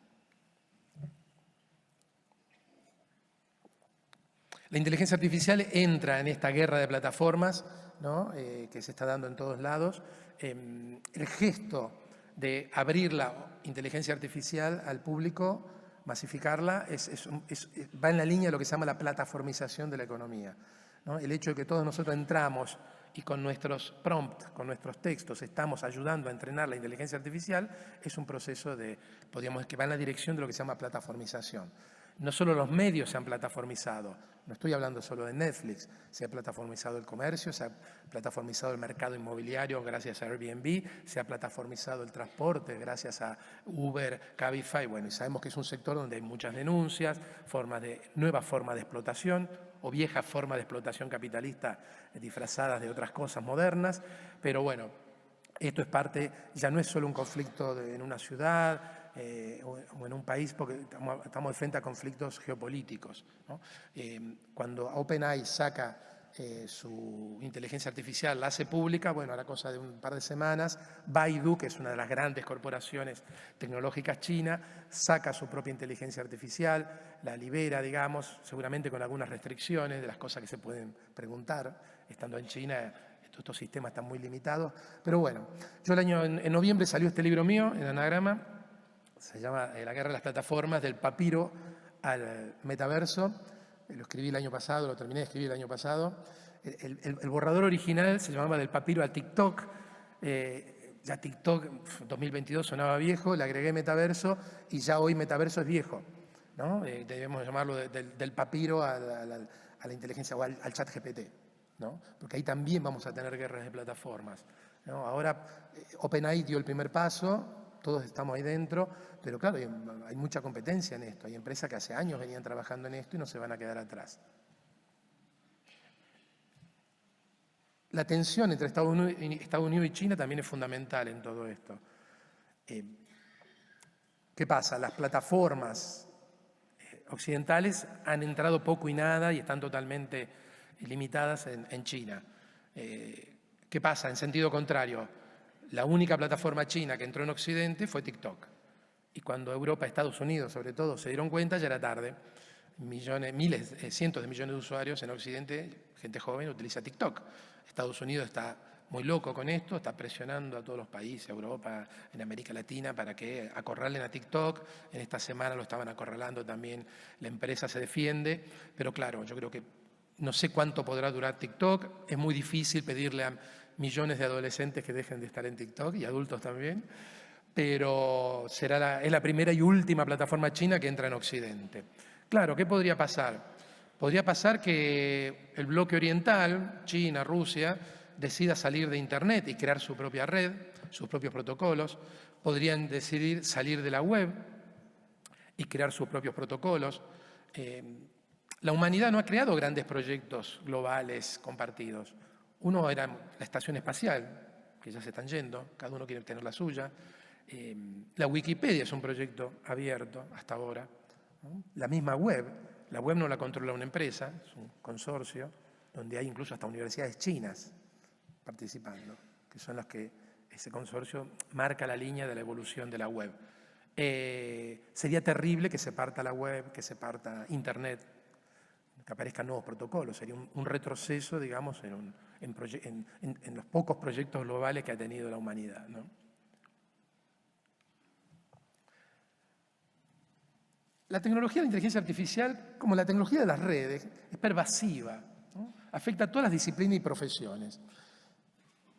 La inteligencia artificial entra en esta guerra de plataformas, ¿no? Que se está dando en todos lados. El gesto de abrir la inteligencia artificial al público Masificarla va en la línea de lo que se llama la plataformización de la economía, ¿no? El hecho de que todos nosotros entramos y con nuestros prompts, con nuestros textos, estamos ayudando a entrenar la inteligencia artificial, es un proceso que va en la dirección de lo que se llama plataformización. No solo los medios se han plataformizado, no estoy hablando solo de Netflix, se ha plataformizado el comercio, se ha plataformizado el mercado inmobiliario gracias a Airbnb, se ha plataformizado el transporte gracias a Uber, Cabify, bueno, y sabemos que es un sector donde hay muchas denuncias, nuevas formas de explotación o viejas formas de explotación capitalista disfrazadas de otras cosas modernas, pero bueno, esto es parte, ya no es solo un conflicto en una ciudad, o en un país, porque estamos de frente a conflictos geopolíticos, ¿no? Cuando OpenAI saca su inteligencia artificial, la hace pública, bueno, a la cosa de un par de semanas, Baidu, que es una de las grandes corporaciones tecnológicas chinas, saca su propia inteligencia artificial, la libera, digamos, seguramente con algunas restricciones de las cosas que se pueden preguntar. Estando en China, estos sistemas están muy limitados. Pero bueno, yo en noviembre salió este libro mío, en Anagrama, se llama La guerra de las plataformas, del papiro al metaverso. Lo escribí el año pasado, lo terminé de escribir el año pasado. El borrador original se llamaba Del papiro al TikTok. Ya TikTok 2022 sonaba viejo, le agregué metaverso y ya hoy metaverso es viejo, ¿no? Debemos llamarlo del papiro a la inteligencia o al chat GPT, ¿no? Porque ahí también vamos a tener guerras de plataformas, ¿no? Ahora OpenAI dio el primer paso, todos estamos ahí dentro, pero claro, hay mucha competencia en esto. Hay empresas que hace años venían trabajando en esto y no se van a quedar atrás. La tensión entre Estados Unidos y China también es fundamental en todo esto. ¿Qué pasa? Las plataformas occidentales han entrado poco y nada y están totalmente limitadas en China. ¿Qué pasa? En sentido contrario, la única plataforma china que entró en Occidente fue TikTok. Y cuando Europa, Estados Unidos sobre todo, se dieron cuenta, ya era tarde. Cientos de millones de usuarios en Occidente, gente joven, utiliza TikTok. Estados Unidos está muy loco con esto, está presionando a todos los países, Europa, en América Latina, para que acorralen a TikTok. En esta semana lo estaban acorralando también, la empresa se defiende. Pero claro, yo creo que no sé cuánto podrá durar TikTok. Es muy difícil pedirle a millones de adolescentes que dejen de estar en TikTok y adultos también, pero es la primera y última plataforma china que entra en Occidente. Claro, ¿qué podría pasar? Podría pasar que el bloque oriental, China, Rusia, decida salir de Internet y crear su propia red, sus propios protocolos. Podrían decidir salir de la web y crear sus propios protocolos. La humanidad no ha creado grandes proyectos globales compartidos. Uno era la estación espacial, que ya se están yendo, cada uno quiere tener la suya. La Wikipedia es un proyecto abierto hasta ahora, ¿no? La misma web, la web no la controla una empresa, es un consorcio, donde hay incluso hasta universidades chinas participando, que son las que ese consorcio marca la línea de la evolución de la web. Sería terrible que se parta la web, que se parta Internet, que aparezcan nuevos protocolos. Sería un retroceso, digamos, en los pocos proyectos globales que ha tenido la humanidad, ¿no? La tecnología de la inteligencia artificial, como la tecnología de las redes, es pervasiva, ¿no? Afecta a todas las disciplinas y profesiones.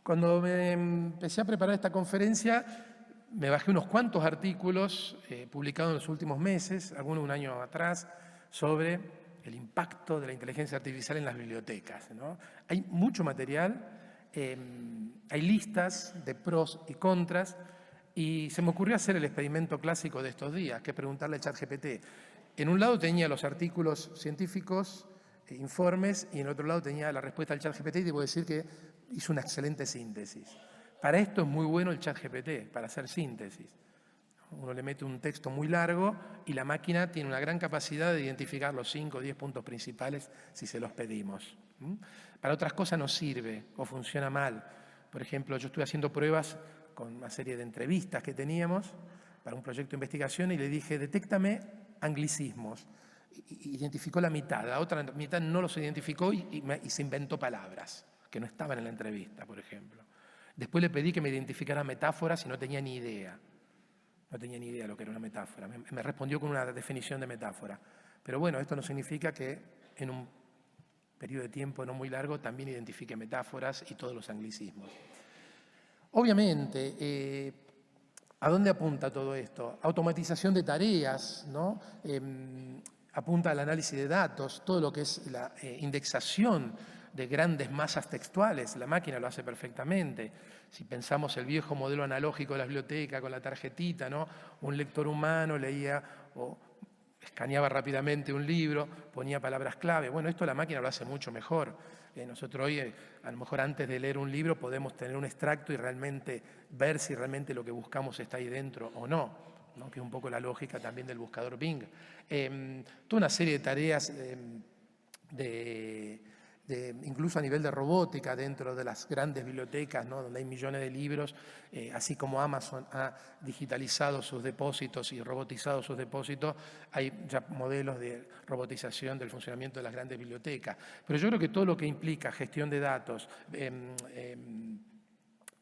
Cuando me empecé a preparar esta conferencia, me bajé unos cuantos artículos publicados en los últimos meses, algunos un año atrás, sobre el impacto de la inteligencia artificial en las bibliotecas, ¿no? Hay mucho material, hay listas de pros y contras, y se me ocurrió hacer el experimento clásico de estos días, que es preguntarle al ChatGPT. En un lado tenía los artículos científicos, informes, y en el otro lado tenía la respuesta del ChatGPT, y debo decir que hizo una excelente síntesis. Para esto es muy bueno el ChatGPT, para hacer síntesis. Uno le mete un texto muy largo y la máquina tiene una gran capacidad de identificar los 5 o 10 puntos principales si se los pedimos. Para otras cosas no sirve o funciona mal. Por ejemplo, yo estuve haciendo pruebas con una serie de entrevistas que teníamos para un proyecto de investigación y le dije, detéctame anglicismos. Identificó la mitad, la otra mitad no los identificó y se inventó palabras que no estaban en la entrevista, por ejemplo. Después le pedí que me identificara metáforas y no tenía ni idea. No tenía ni idea de lo que era una metáfora. Me respondió con una definición de metáfora. Pero bueno, esto no significa que en un periodo de tiempo no muy largo también identifique metáforas y todos los anglicismos. Obviamente, ¿a dónde apunta todo esto? Automatización de tareas, ¿no? Apunta al análisis de datos, todo lo que es la indexación de grandes masas textuales, la máquina lo hace perfectamente. Si pensamos el viejo modelo analógico de la biblioteca con la tarjetita, ¿no? Un lector humano leía o escaneaba rápidamente un libro, ponía palabras clave. Bueno, esto la máquina lo hace mucho mejor. Nosotros hoy, a lo mejor antes de leer un libro, podemos tener un extracto y realmente ver si realmente lo que buscamos está ahí dentro o no, ¿no? Que es un poco la lógica también del buscador Bing. Toda una serie de tareas incluso a nivel de robótica dentro de las grandes bibliotecas, ¿no? Donde hay millones de libros, así como Amazon ha digitalizado sus depósitos y robotizado sus depósitos, hay ya modelos de robotización del funcionamiento de las grandes bibliotecas. Pero yo creo que todo lo que implica gestión de datos,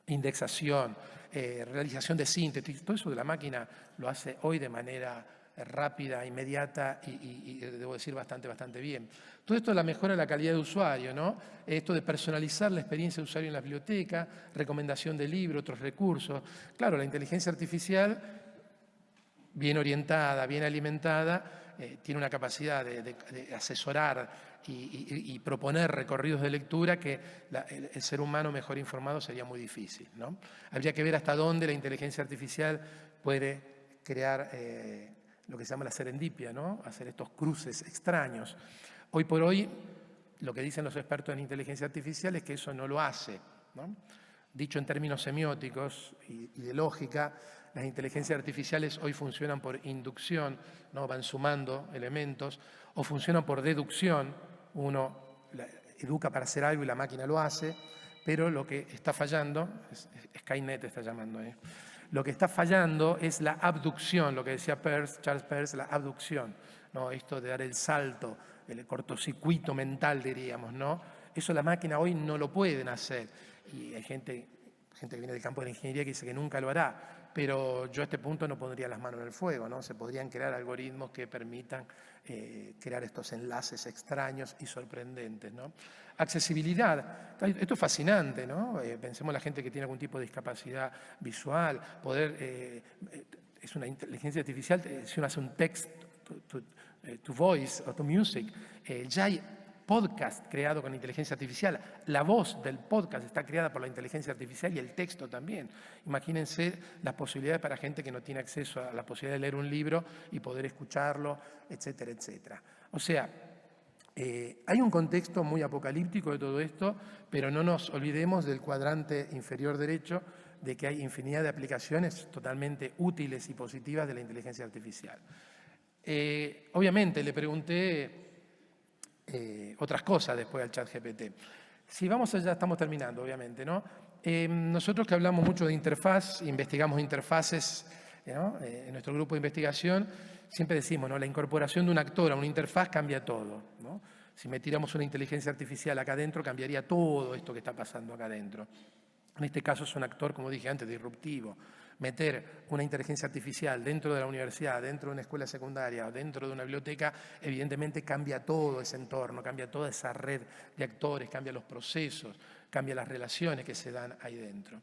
indexación, realización de síntesis, todo eso de la máquina lo hace hoy de manera rápida, inmediata y debo decir bastante bien. Todo esto es la mejora de la calidad de usuario, ¿no? Esto de personalizar la experiencia de usuario en la biblioteca, recomendación de libros, otros recursos. Claro, la inteligencia artificial, bien orientada, bien alimentada, tiene una capacidad de asesorar y proponer recorridos de lectura que el ser humano mejor informado sería muy difícil, ¿no? Habría que ver hasta dónde la inteligencia artificial puede crear lo que se llama la serendipia, ¿no? Hacer estos cruces extraños. Hoy por hoy, lo que dicen los expertos en inteligencia artificial es que eso no lo hace, ¿no? Dicho en términos semióticos y de lógica, las inteligencias artificiales hoy funcionan por inducción, ¿no? Van sumando elementos, o funcionan por deducción, uno educa para hacer algo y la máquina lo hace, pero lo que está fallando, Skynet está llamando, lo que está fallando es la abducción, lo que decía Charles Peirce, la abducción, ¿no? Esto de dar el salto, el cortocircuito mental, diríamos, ¿no? Eso la máquina hoy no lo pueden hacer. Y hay gente que viene del campo de la ingeniería que dice que nunca lo hará, pero yo a este punto no pondría las manos en el fuego, ¿no? Se podrían crear algoritmos que permitan crear estos enlaces extraños y sorprendentes, ¿no? Accesibilidad. Esto es fascinante, ¿no? Pensemos en la gente que tiene algún tipo de discapacidad visual, es una inteligencia artificial, si uno hace un text to voice o to music, ya hay podcast creado con inteligencia artificial. La voz del podcast está creada por la inteligencia artificial y el texto también. Imagínense las posibilidades para gente que no tiene acceso a la posibilidad de leer un libro y poder escucharlo, etcétera, etcétera. O sea, hay un contexto muy apocalíptico de todo esto, pero no nos olvidemos del cuadrante inferior derecho de que hay infinidad de aplicaciones totalmente útiles y positivas de la inteligencia artificial. Obviamente le pregunté otras cosas después al ChatGPT. Si vamos allá, estamos terminando, obviamente, ¿no? Nosotros que hablamos mucho de interfaz, investigamos interfaces, ¿no? En nuestro grupo de investigación, siempre decimos, ¿no? La incorporación de un actor a una interfaz cambia todo, ¿no? Si metiéramos una inteligencia artificial acá adentro, cambiaría todo esto que está pasando acá adentro. En este caso es un actor, como dije antes, disruptivo. Meter una inteligencia artificial dentro de la universidad, dentro de una escuela secundaria o dentro de una biblioteca, evidentemente cambia todo ese entorno, cambia toda esa red de actores, cambia los procesos, cambia las relaciones que se dan ahí dentro.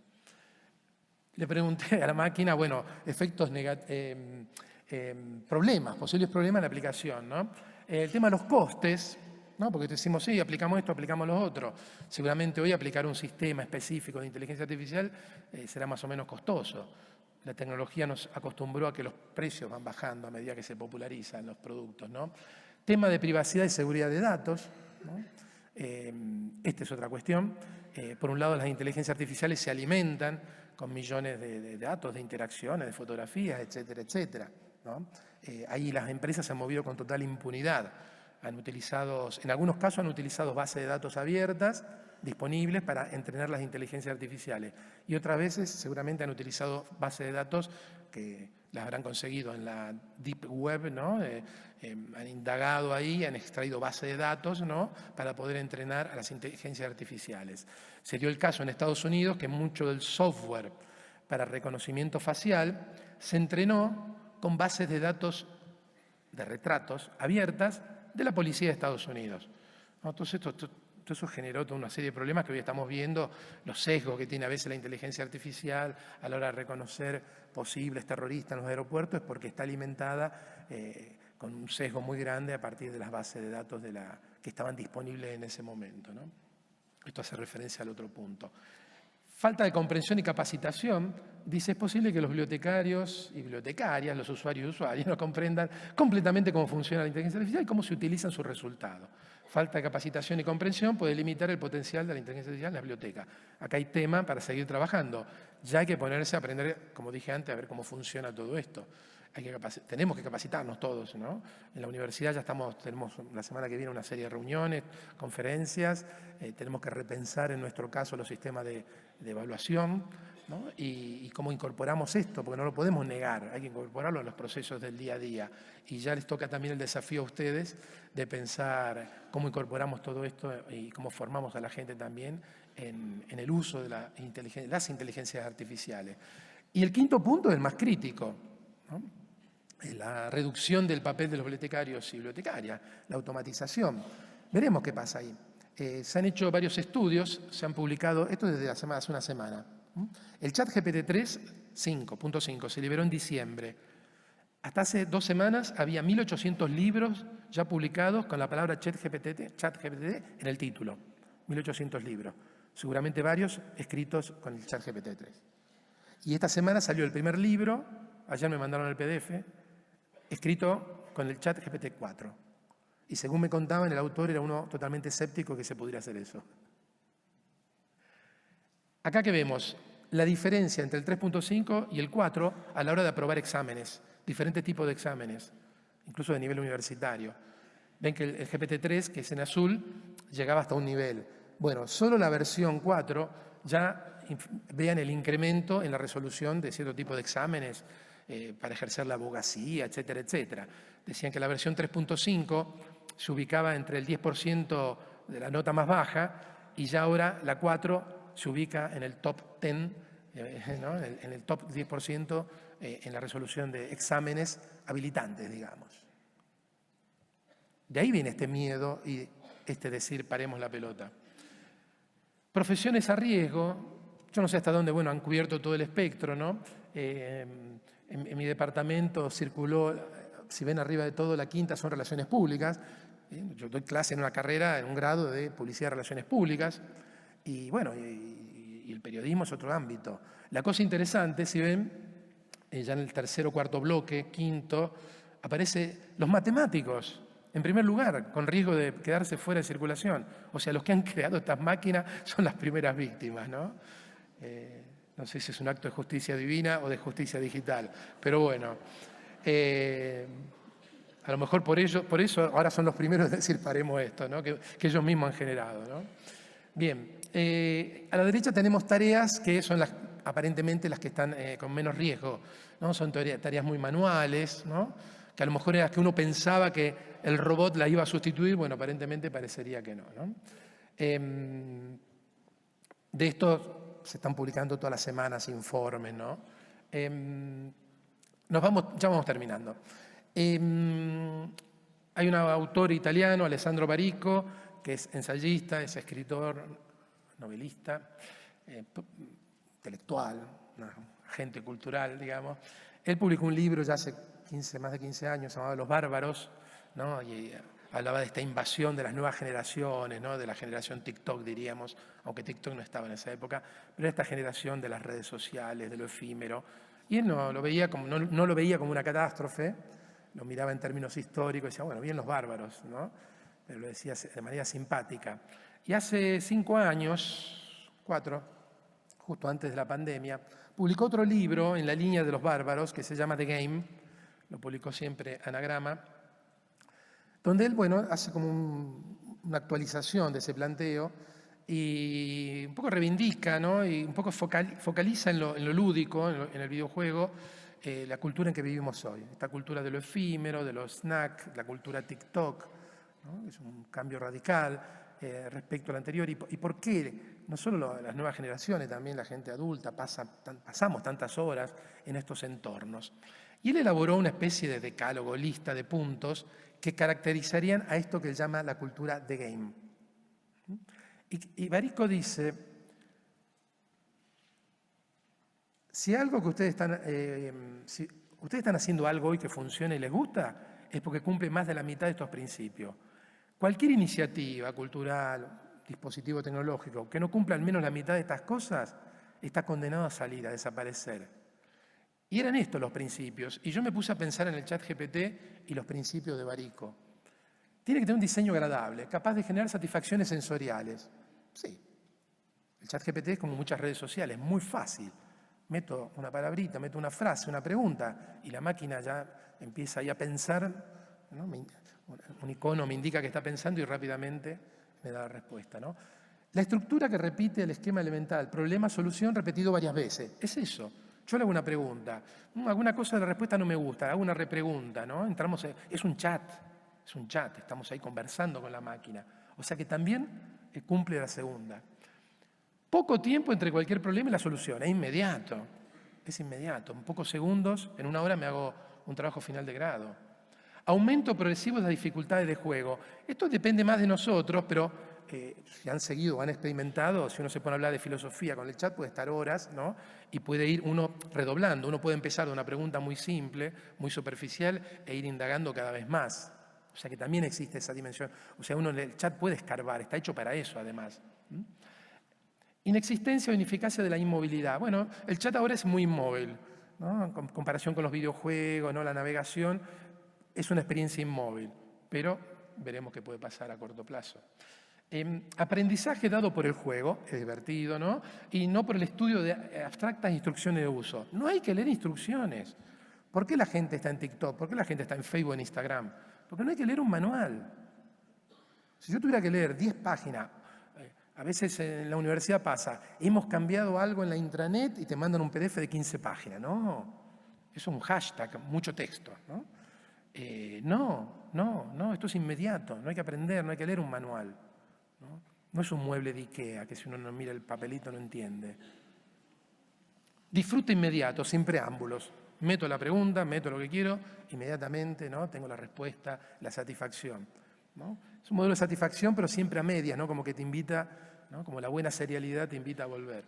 Le pregunté a la máquina, bueno, efectos problemas, posibles problemas en la aplicación, ¿no? El tema de los costes, ¿no? Porque decimos, sí, aplicamos esto, aplicamos lo otro. Seguramente hoy aplicar un sistema específico de inteligencia artificial será más o menos costoso. La tecnología nos acostumbró a que los precios van bajando a medida que se popularizan los productos, ¿no? Tema de privacidad y seguridad de datos, ¿no? Esta es otra cuestión. Por un lado, las inteligencias artificiales se alimentan con millones de datos, de interacciones, de fotografías, etcétera, etcétera, ¿no? Ahí las empresas se han movido con total impunidad. En algunos casos han utilizado bases de datos abiertas, disponibles para entrenar las inteligencias artificiales. Y otras veces seguramente han utilizado bases de datos que las habrán conseguido en la Deep Web, ¿no? Han indagado ahí, han extraído bases de datos, ¿no? Para poder entrenar a las inteligencias artificiales. Se dio el caso en Estados Unidos que mucho del software para reconocimiento facial, se entrenó con bases de datos de retratos abiertas de la policía de Estados Unidos. ¿No? Entonces, todo eso generó toda una serie de problemas que hoy estamos viendo, los sesgos que tiene a veces la inteligencia artificial a la hora de reconocer posibles terroristas en los aeropuertos, es porque está alimentada con un sesgo muy grande a partir de las bases de datos que estaban disponibles en ese momento, ¿no? Esto hace referencia al otro punto. Falta de comprensión y capacitación. Dice, es posible que los bibliotecarios y bibliotecarias, los usuarios y usuarias, no comprendan completamente cómo funciona la inteligencia artificial y cómo se utilizan sus resultados. Falta de capacitación y comprensión puede limitar el potencial de la inteligencia artificial en la biblioteca. Acá hay tema para seguir trabajando. Ya hay que ponerse a aprender, como dije antes, a ver cómo funciona todo esto. Tenemos que capacitarnos todos, ¿no? En la universidad ya tenemos la semana que viene una serie de reuniones, conferencias, tenemos que repensar en nuestro caso los sistemas de evaluación, ¿no? Y cómo incorporamos esto, porque no lo podemos negar, hay que incorporarlo en los procesos del día a día. Y ya les toca también el desafío a ustedes de pensar cómo incorporamos todo esto y cómo formamos a la gente también en el uso de las inteligencias artificiales. Y el quinto punto es el más crítico, ¿no? La reducción del papel de los bibliotecarios y bibliotecarias, la automatización. Veremos qué pasa ahí. Se han hecho varios estudios, se han publicado, esto desde hace una semana. El ChatGPT 3.5 se liberó en diciembre. Hasta hace 2 semanas había 1.800 libros ya publicados con la palabra ChatGPT en el título. 1.800 libros. Seguramente varios escritos con el ChatGPT 3. Y esta semana salió el primer libro, ayer me mandaron el PDF, escrito con el ChatGPT 4. Y según me contaban, el autor era uno totalmente escéptico que se pudiera hacer eso. Acá que vemos la diferencia entre el 3.5 y el 4 a la hora de aprobar exámenes, diferentes tipos de exámenes, incluso de nivel universitario. Ven que el GPT-3, que es en azul, llegaba hasta un nivel. Bueno, solo la versión 4 ya vean el incremento en la resolución de cierto tipo de exámenes para ejercer la abogacía, etcétera, etcétera. Decían que la versión 3.5 se ubicaba entre el 10% de la nota más baja y ya ahora la 4 se ubica en el top 10, ¿no? en el top 10% en la resolución de exámenes habilitantes, digamos. De ahí viene este miedo y este decir paremos la pelota. Profesiones a riesgo, yo no sé hasta dónde, bueno, han cubierto todo el espectro, ¿no? En mi departamento circuló, si ven arriba de todo, la quinta son relaciones públicas. Yo doy clase en una carrera, en un grado de publicidad y relaciones públicas. Y bueno, y el periodismo es otro ámbito. La cosa interesante, si ven, ya en el tercer o cuarto bloque, quinto, aparece los matemáticos. En primer lugar, con riesgo de quedarse fuera de circulación. O sea, los que han creado estas máquinas son las primeras víctimas, ¿no? No sé si es un acto de justicia divina o de justicia digital, pero bueno, a lo mejor por eso ahora son los primeros en decir paremos esto, ¿no? que ellos mismos han generado, ¿no? Bien, a la derecha tenemos tareas que son aparentemente las que están con menos riesgo, ¿no? Son tareas muy manuales, ¿no? Que a lo mejor era que uno pensaba que el robot la iba a sustituir, bueno, aparentemente parecería que no, ¿no? De esto se están publicando todas las semanas informes, ¿no? Ya vamos terminando. Hay un autor italiano, Alessandro Barico, que es ensayista, es escritor, novelista, intelectual, agente cultural, digamos. Él publicó un libro ya hace más de 15 años llamado Los Bárbaros, ¿no? Y hablaba de esta invasión de las nuevas generaciones, ¿no? De la generación TikTok, diríamos, aunque TikTok no estaba en esa época, pero esta generación de las redes sociales, de lo efímero. Y él no lo veía como una catástrofe, lo miraba en términos históricos y decía, bueno, bien los bárbaros, ¿no? Pero lo decía de manera simpática. Y hace 5 años, 4, justo antes de la pandemia, publicó otro libro en la línea de los bárbaros que se llama The Game, lo publicó siempre Anagrama, donde él, bueno, hace como una actualización de ese planteo y un poco reivindica, ¿no? Y un poco focaliza en lo lúdico, en el videojuego, la cultura en que vivimos hoy. Esta cultura de lo efímero, de los snacks, la cultura TikTok, ¿no? Es un cambio radical. respecto al anterior y por qué no solo las nuevas generaciones, también la gente adulta pasamos tantas horas en estos entornos. Y él elaboró una especie de decálogo, lista de puntos que caracterizarían a esto que él llama la cultura de game. Y Barico dice, si ustedes están haciendo algo hoy que funcione y les gusta, es porque cumple más de la mitad de estos principios. Cualquier iniciativa cultural, dispositivo tecnológico, que no cumpla al menos la mitad de estas cosas, está condenado a salir, a desaparecer. Y eran estos los principios. Y yo me puse a pensar en el ChatGPT y los principios de Barico. Tiene que tener un diseño agradable, capaz de generar satisfacciones sensoriales. Sí. El ChatGPT es como muchas redes sociales, muy fácil. Meto una palabrita, meto una frase, una pregunta, y la máquina ya empieza ahí a pensar, ¿no? Un icono me indica que está pensando y rápidamente me da la respuesta, ¿no? La estructura que repite el esquema elemental, problema, solución, repetido varias veces. Es eso. Yo le hago una pregunta, alguna cosa de la respuesta no me gusta, hago una repregunta, ¿no? Es un chat, estamos ahí conversando con la máquina. O sea que también cumple la segunda. Poco tiempo entre cualquier problema y la solución, es inmediato. En pocos segundos, en una hora me hago un trabajo final de grado. Aumento progresivo de las dificultades de juego. Esto depende más de nosotros, pero si han seguido o han experimentado, si uno se pone a hablar de filosofía con el chat, puede estar horas, ¿no? Y puede ir uno redoblando. Uno puede empezar de una pregunta muy simple, muy superficial, e ir indagando cada vez más. O sea que también existe esa dimensión. O sea, uno en el chat puede escarbar, está hecho para eso además. Inexistencia o ineficacia de la inmovilidad. Bueno, el chat ahora es muy inmóvil, ¿no? En comparación con los videojuegos, ¿no? La navegación es una experiencia inmóvil, pero veremos qué puede pasar a corto plazo. Aprendizaje dado por el juego, es divertido, ¿no? Y no por el estudio de abstractas instrucciones de uso. No hay que leer instrucciones. ¿Por qué la gente está en TikTok? ¿Por qué la gente está en Facebook, en Instagram? Porque no hay que leer un manual. Si yo tuviera que leer 10 páginas, a veces en la universidad pasa, hemos cambiado algo en la intranet y te mandan un PDF de 15 páginas. No, eso es un hashtag, mucho texto, ¿no? No, esto es inmediato, no hay que aprender, no hay que leer un manual. No es un mueble de IKEA que si uno no mira el papelito no entiende. Disfrute inmediato, sin preámbulos. Meto la pregunta, meto lo que quiero, inmediatamente, ¿no? Tengo la respuesta, la satisfacción, ¿no? Es un modelo de satisfacción, pero siempre a medias, ¿no? Como que te invita, ¿no? Como la buena serialidad te invita a volver.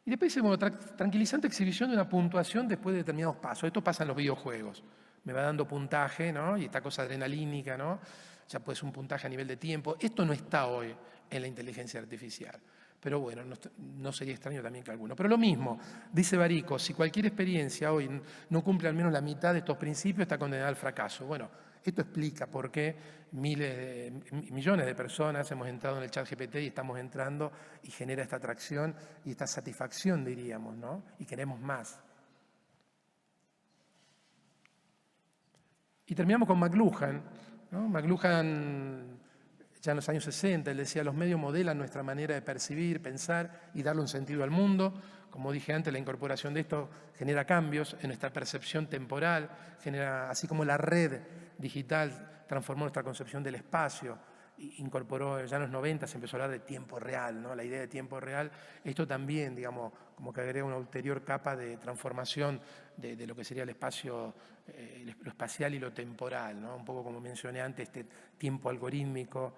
Y después dice, bueno, tranquilizante exhibición de una puntuación después de determinados pasos. Esto pasa en los videojuegos. Me va dando puntaje, ¿no? Y esta cosa adrenalínica, ¿no? Ya puede ser un puntaje a nivel de tiempo. Esto no está hoy en la inteligencia artificial. Pero bueno, no sería extraño también que alguno. Pero lo mismo, dice Barico, si cualquier experiencia hoy no cumple al menos la mitad de estos principios, está condenada al fracaso. Bueno, esto explica por qué millones de personas hemos entrado en el ChatGPT y estamos entrando y genera esta atracción y esta satisfacción, diríamos, ¿no? Y queremos más. Y terminamos con McLuhan, ¿no? McLuhan, ya en los años 60, él decía, los medios modelan nuestra manera de percibir, pensar y darle un sentido al mundo. Como dije antes, la incorporación de esto genera cambios en nuestra percepción temporal, así como la red digital transformó nuestra concepción del espacio, incorporó, ya en los 90 se empezó a hablar de tiempo real, ¿no? La idea de tiempo real, esto también, digamos, como que agrega una ulterior capa de transformación de lo que sería el espacio, lo espacial y lo temporal, ¿no? Un poco como mencioné antes, este tiempo algorítmico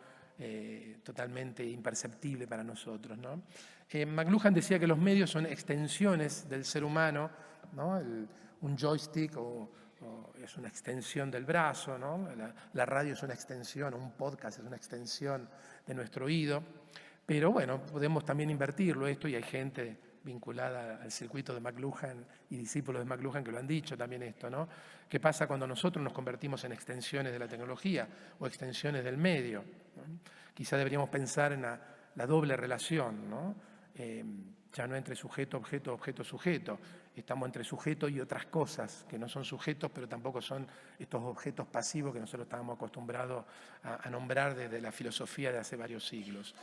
totalmente imperceptible para nosotros, ¿no? McLuhan decía que los medios son extensiones del ser humano, ¿no? Un joystick es una extensión del brazo, ¿no? La radio es una extensión, un podcast es una extensión de nuestro oído, pero bueno, podemos también invertirlo esto y hay gente vinculada al circuito de McLuhan y discípulos de McLuhan que lo han dicho también esto, ¿no? ¿Qué pasa cuando nosotros nos convertimos en extensiones de la tecnología o extensiones del medio, ¿no? Quizá deberíamos pensar en la doble relación, ¿no? Ya no entre sujeto, objeto, objeto, sujeto. Estamos entre sujeto y otras cosas que no son sujetos, pero tampoco son estos objetos pasivos que nosotros estábamos acostumbrados a nombrar desde la filosofía de hace varios siglos.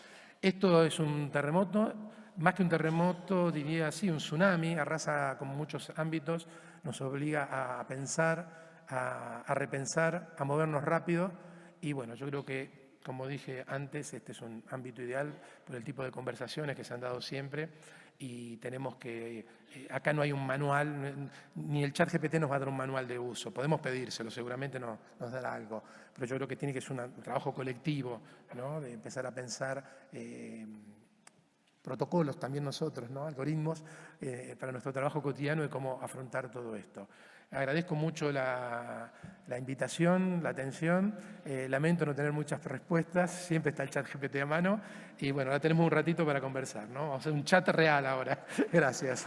Esto es un terremoto, más que un terremoto, diría así, un tsunami, arrasa con muchos ámbitos, nos obliga a pensar, a repensar, a movernos rápido y bueno, yo creo que como dije antes, este es un ámbito ideal por el tipo de conversaciones que se han dado siempre y tenemos que, acá no hay un manual, ni el ChatGPT nos va a dar un manual de uso, podemos pedírselo, seguramente nos dará algo, pero yo creo que tiene que ser un trabajo colectivo, ¿no? De empezar a pensar protocolos también nosotros, ¿no? Algoritmos para nuestro trabajo cotidiano de cómo afrontar todo esto. Agradezco mucho la invitación, la atención. Lamento no tener muchas respuestas, siempre está el chat GPT a mano. Y bueno, ahora tenemos un ratito para conversar, ¿no? Vamos a hacer un chat real ahora. Gracias.